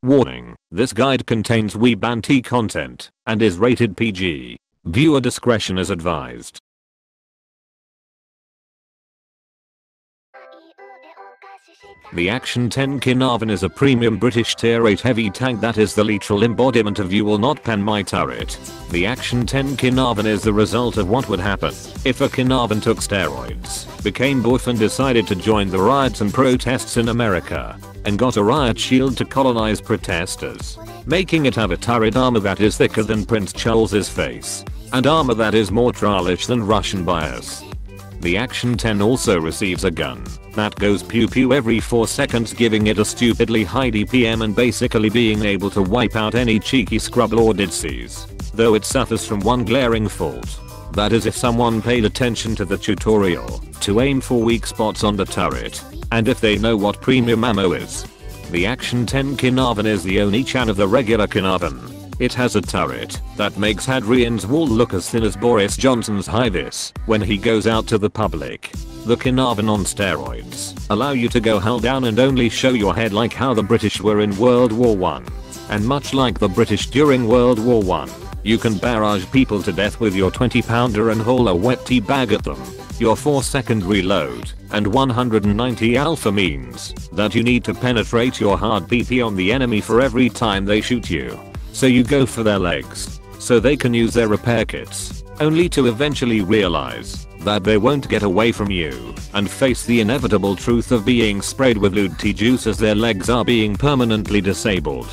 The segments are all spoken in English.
Warning, this guide contains anti content and is rated PG. Viewer discretion is advised. The Action 10 Caernarvon is a premium British Tier 8 heavy tank that is the literal embodiment of "you will not pen my turret." The Action 10 Caernarvon is the result of what would happen if a Caernarvon took steroids, became buff and decided to join the riots and protests in America, and got a Riot Shield to colonize protesters, making it have a turret armor that is thicker than Prince Charles's face, and armor that is more trollish than Russian bias. The Action 10 also receives a gun that goes pew pew every 4 seconds, giving it a stupidly high DPM and basically being able to wipe out any cheeky scrub lord it sees, though it suffers from one glaring fault. That is, if someone paid attention to the tutorial to aim for weak spots on the turret, and if they know what premium ammo is. The Action 10 Caernarvon is the only chan of the regular Caernarvon. It has a turret that makes Hadrian's Wall look as thin as Boris Johnson's Hivis when he goes out to the public. The Caernarvon on steroids allow you to go hull down and only show your head, like how the British were in World War I. And much like the British during World War I, you can barrage people to death with your 20-pounder and haul a wet tea bag at them. Your 4-second reload and 190 alpha means that you need to penetrate your hard PP on the enemy for every time they shoot you. So you go for their legs so they can use their repair kits, only to eventually realize that they won't get away from you and face the inevitable truth of being sprayed with WoT juice as their legs are being permanently disabled.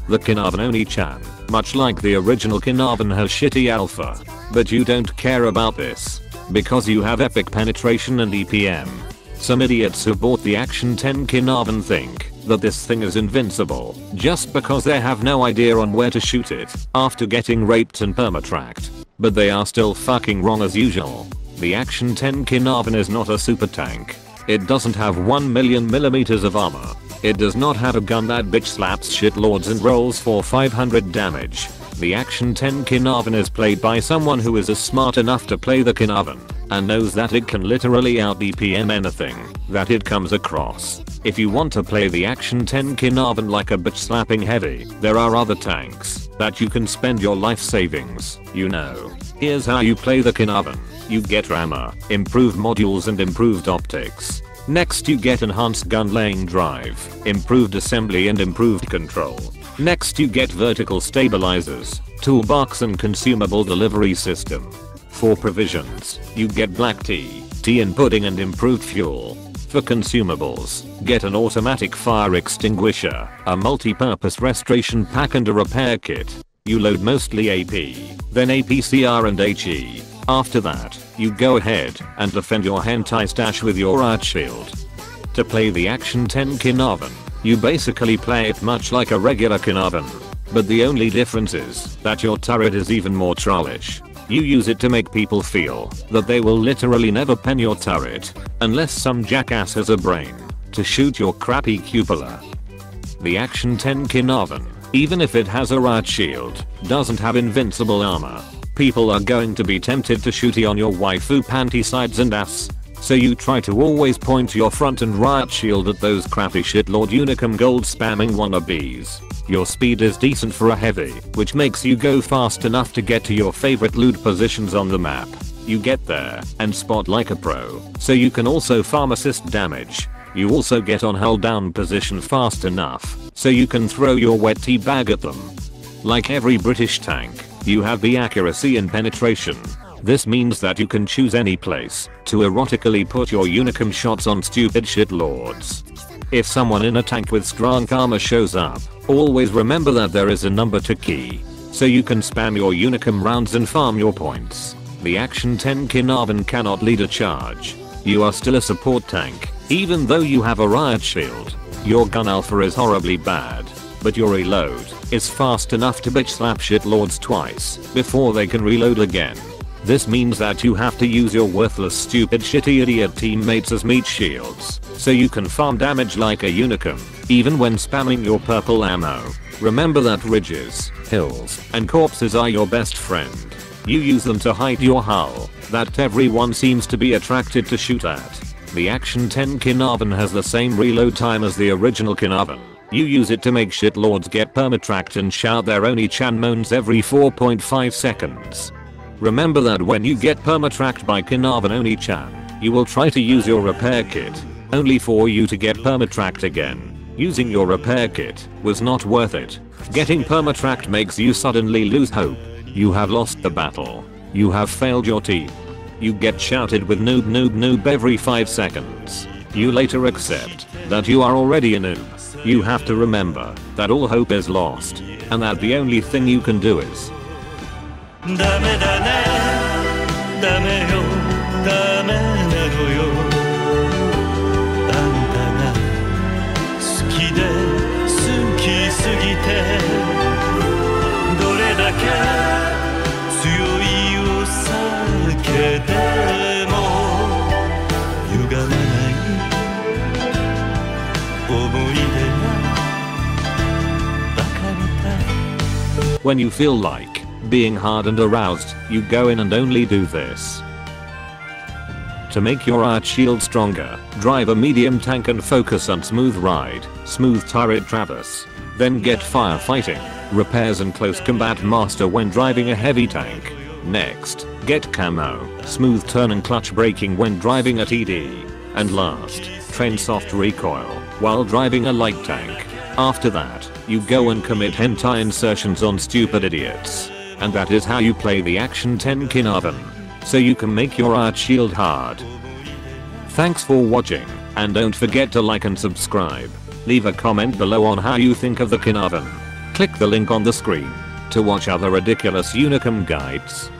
The Caernarvon Oni-chan, much like the original Caernarvon, has shitty alpha, but you don't care about this because you have epic penetration and EPM. Some idiots who bought the Action 10 Caernarvon think that this thing is invincible just because they have no idea on where to shoot it after getting raped and permatracked, but they are still fucking wrong as usual. The Action 10 Caernarvon is not a super tank. It doesn't have 1,000,000 millimeters of armor. It does not have a gun that bitch slaps shitlords and rolls for 500 damage. The Action 10 Caernarvon is played by someone who is smart enough to play the Caernarvon and knows that it can literally out DPM anything that it comes across. If you want to play the Action 10 Caernarvon like a bitch slapping heavy, there are other tanks that you can spend your life savings, you know. Here's how you play the Caernarvon. You get armor, improved modules and improved optics. Next you get enhanced gun laying drive, improved assembly and improved control. Next you get vertical stabilizers, toolbox and consumable delivery system. For provisions, you get black tea and pudding and improved fuel. For consumables, get an automatic fire extinguisher, a multi-purpose restoration pack and a repair kit. You load mostly AP, then APCR and HE. After that, you go ahead and defend your hentai stash with your Riot Shield. To play the Action 10 Caernarvon, you basically play it much like a regular Caernarvon, but the only difference is that your turret is even more trollish. You use it to make people feel that they will literally never pen your turret unless some jackass has a brain to shoot your crappy cupola. The Action 10 Caernarvon, even if it has a Riot Shield, doesn't have invincible armor. People are going to be tempted to shoot you on your waifu panty sides and ass, so you try to always point your front and Riot Shield at those crappy shitlord Unicum gold spamming wannabes. Your speed is decent for a heavy, which makes you go fast enough to get to your favorite loot positions on the map. You get there and spot like a pro, so you can also farm assist damage. You also get on hull down position fast enough, so you can throw your wet tea bag at them. Like every British tank, you have the accuracy and penetration. This means that you can choose any place to erotically put your Unicum shots on stupid shitlords. If someone in a tank with strong armor shows up, always remember that there is a number to key, so you can spam your Unicum rounds and farm your points. The Action 10 Caernarvon cannot lead a charge. You are still a support tank, even though you have a Riot Shield. Your gun alpha is horribly bad, but your reload is fast enough to bitch slap shitlords twice before they can reload again. This means that you have to use your worthless stupid shitty idiot teammates as meat shields, so you can farm damage like a Unicum, even when spamming your purple ammo. Remember that ridges, hills, and corpses are your best friend. You use them to hide your hull that everyone seems to be attracted to shoot at. The Action 10 Caernarvon has the same reload time as the original Caernarvon, You use it to make shitlords get permatracked and shout their Oni-chan moans every 4.5 seconds. Remember that when you get permatracked by Caernarvon Oni-chan, you will try to use your repair kit, only for you to get permatracked again. Using your repair kit was not worth it. Getting permatracked makes you suddenly lose hope. You have lost the battle. You have failed your team. You get shouted with noob noob noob every 5 seconds. You later accept that you are already a noob. You have to remember that all hope is lost, and that the only thing you can do is when you feel like being hard and aroused, you go in and only do this. To make your Riot Shield stronger, drive a medium tank and focus on smooth ride, smooth turret traverse. Then get firefighting, repairs and close combat master when driving a heavy tank. Next, get camo, smooth turn and clutch braking when driving a TD. And last, train soft recoil while driving a light tank. After that, you go and commit hentai insertions on stupid idiots. And that is how you play the Action 10 Caernarvon. So you can make your Riot Shield hard. Thanks for watching, and don't forget to like and subscribe. Leave a comment below on how you think of the Caernarvon. Click the link on the screen to watch other ridiculous Unicum guides.